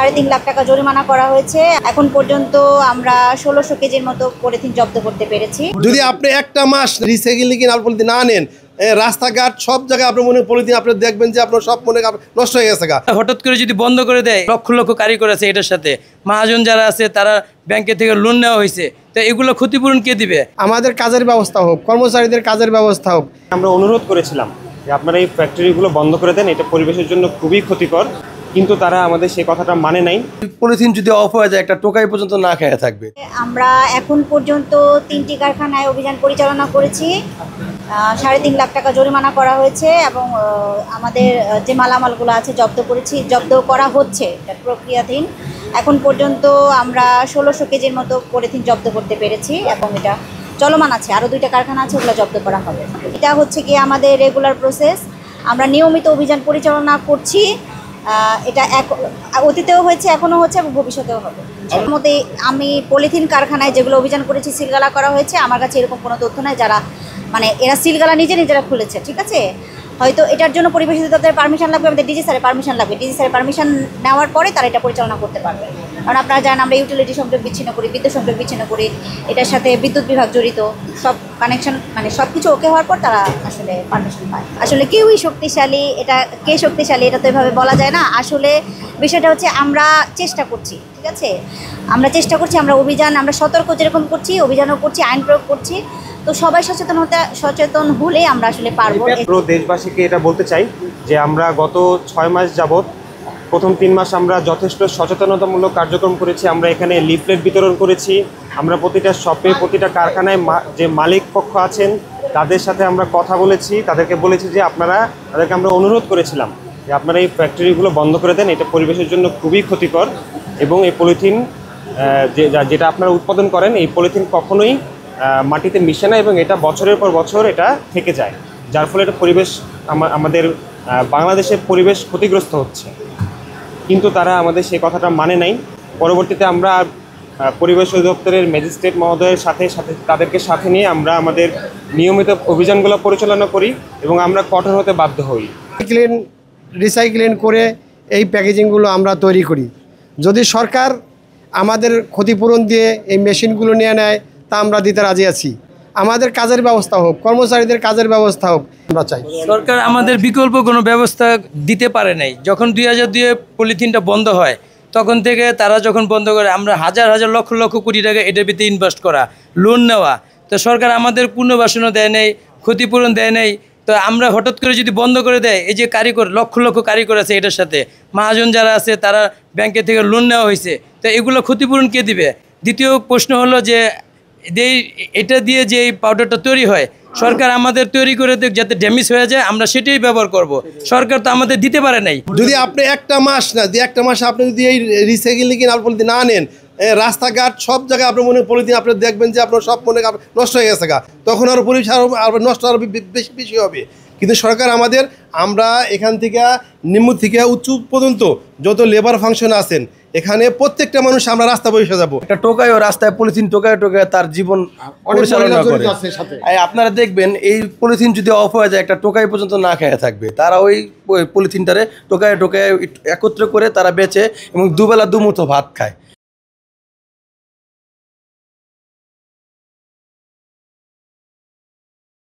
3.5 লাখ টাকা জরিমানা করা হয়েছে। এখন পর্যন্ত আমরা 1600 কেজির মতো পলিথিন জব্দ করতে পেরেছি। যদি আপনি একটা মাস রিসাইকেলিং পলিথিন না নেন, রাস্তাঘাট সব জায়গায় আপনার মনে পলিথিন আপনি দেখবেন যে আপনার সব মনে নষ্ট হয়ে গেছে। হঠাৎ করে যদি বন্ধ করে দেয়, লক্ষ লক্ষ কারিগর আছে এটার সাথে, মহাজন যারা আছে তারা ব্যাংকে থেকে লোন নেওয়া হয়েছে, তো এগুলো ক্ষতিপূরণ কে দিবে? আমাদের কাজের ব্যবস্থা হোক, কর্মচারীদের কাজের ব্যবস্থা হোক। আমরা অনুরোধ করেছিলাম যে আপনারা এই ফ্যাক্টরিগুলো বন্ধ করে দেন, এটা পরিবেশের জন্য খুবই ক্ষতিকর, কিন্তু তারা আমাদের সেই কথাটা মানে নাই। পলিথিন যদি অফ হয়ে যায়, একটা টোকাই পর্যন্ত না খেয়ে থাকবে। আমরা এখন পর্যন্ত 3টি কারখানায় অভিযান পরিচালনা করেছি। 3.5 লাখ টাকা জরিমানা করা হয়েছে এবং আমাদের যে মালামালগুলো আছে জব্দ করা হচ্ছে, এটা প্রক্রিয়াধীন। এখন পর্যন্ত আমরা 1600 কেজির মতো পলিথিন জব্দ করতে পেরেছি এবং এটা চলমান আছে। আরও 2টা কারখানা আছে, ওগুলো জব্দ করা হবে। এটা হচ্ছে কি আমাদের রেগুলার প্রসেস, আমরা নিয়মিত অভিযান পরিচালনা করছি। এটা অতীতেও হয়েছে, এখনও হচ্ছে এবং ভবিষ্যতেও হবে। এর মধ্যে আমি পলিথিন কারখানায় যেগুলো অভিযান করেছি সিলগালা করা হয়েছে, আমার কাছে এরকম কোনো তথ্য নাই যারা এরা সিলগালা নিজেরা খুলেছে। ঠিক আছে, হয়তো এটার জন্য পরিবেশ অধিদপ্তরের পারমিশন লাগবে, আমাদের ডিজি স্যারের পারমিশন লাগবে। ডিজি স্যারের পারমিশন নেওয়ার পরে তারা এটা পরিচালনা করতে পারবে। কারণ আপনারা জানেন আমরা ইউটিলিটি সংযোগ বিচ্ছিন্ন করি, বিদ্যুৎ সংযোগ বিচ্ছিন্ন করি, এটার সাথে বিদ্যুৎ বিভাগ জড়িত। সব কানেকশন সব কিছু ওকে হওয়ার পর তারা আসলে পারমিশন পায়। আসলে কেউই শক্তিশালী, এটা কে শক্তিশালী এটা তো এভাবে বলা যায় না। আসলে বিষয়টা হচ্ছে আমরা চেষ্টা করছি, ঠিক আছে, আমরা চেষ্টা করছি, আমরা অভিযান, আমরা সতর্ক যেরকম করছি, অভিযানও করছি, আইন প্রয়োগ করছি। তো সবাই সচেতন হলে আমরা আসলে পারবো। পুরো দেশবাসীকে এটা বলতে চাই যে আমরা গত 6 মাস যাবৎ প্রথম 3 মাস আমরা যথেষ্ট সচেতনতামূলক কার্যক্রম করেছি। আমরা এখানে লিফলেট বিতরণ করেছি, আমরা প্রতিটা শপে, প্রতিটা কারখানায় যে মালিক পক্ষ আছেন তাদের সাথে আমরা কথা বলেছি, তাদেরকে বলেছি যে তাদেরকে আমরা অনুরোধ করেছিলাম যে আপনারা এই ফ্যাক্টরিগুলো বন্ধ করে দেন, এটা পরিবেশের জন্য খুবই ক্ষতিকর। এবং এই পলিথিন যেটা আপনারা উৎপাদন করেন, এই পলিথিন কখনোই মাটিতে মিশে না এবং এটা বছরের পর বছর এটা থেকে যায়, যার ফলে এটা পরিবেশ, আমাদের বাংলাদেশের পরিবেশ ক্ষতিগ্রস্ত হচ্ছে। কিন্তু তারা আমাদের সেই কথাটা মানে নাই। পরবর্তীতে আমরা পরিবেশ অধিদপ্তরের ম্যাজিস্ট্রেট মহোদয়ের সাথে তাদেরকে সাথে নিয়ে আমরা আমাদের নিয়মিত অভিযানগুলো পরিচালনা করি এবং আমরা কঠোর হতে বাধ্য হই। রিসাইক্লিং করে এই প্যাকেজিংগুলো আমরা তৈরি করি। যদি সরকার আমাদের ক্ষতিপূরণ দিয়ে এই মেশিনগুলো নিয়ে নেয়, তা আমরা দিতে রাজি আছি। আমাদের কাজের ব্যবস্থা হোক, কর্মচারীদের কাজের ব্যবস্থা হোক, আমরা চাই। সরকার আমাদের বিকল্প কোনো ব্যবস্থা দিতে পারে নাই। যখন 2002 পলিথিনটা বন্ধ হয়, তখন থেকে তারা যখন বন্ধ করে, আমরা হাজার হাজার লক্ষ লক্ষ কোটি টাকা এটার ভিতরে ইনভেস্ট করা, লোন নেওয়া, তো সরকার আমাদের পুনর্বাসনও দেয় নেই, ক্ষতিপূরণ দেয় নেই। তো আমরা হঠাৎ করে যদি বন্ধ করে দেয়, এই যে কারিগর, লক্ষ লক্ষ কারিগর আছে এটার সাথে, মহাজন যারা আছে তারা ব্যাংকে থেকে লোন নেওয়া হয়েছে, তো এগুলো ক্ষতিপূরণ কে দিবে? দ্বিতীয় প্রশ্ন হলো যে এটা দিয়ে যে এই পাউডারটা তৈরি হয়, সরকার আমাদের তৈরি করে দেখ, যাতে ড্যামেজ হয়ে যায়, আমরা সেটাই ব্যবহার করব। সরকার তো আমাদের দিতে পারে নাই। যদি আপনি একটা মাস আপনি যদি এই রিসাইকেলিং পলিথিন না নেন, রাস্তাঘাট সব জায়গায় আপনার মনে পলিথিন আপনি দেখবেন যে আপনার সব মনে নষ্ট হয়ে গেছে, তখন আরও পরিবেশ আরও নষ্ট আরও বেশি হবে। কিন্তু সরকার আমরা এখান থেকে নিম্ন থেকে উচ্চ পর্যন্ত যত লেবার ফাংশন আছেন, এখানে প্রত্যেকটা মানুষ আমরা রাস্তা বসে যাবো। একটা টোকায় রাস্তায় পলিথিন টোকায় তার জীবন পরিচালনা করে। আপনারা দেখবেন এই পলিথিন যদি অফ হয়ে যায়, একটা টোকাই পর্যন্ত না খেয়ে থাকবে। তারা ওই পলিথিনটারে টোকায় একত্র করে তারা বেচে এবং দুবেলা দুমুঠো ভাত খায়।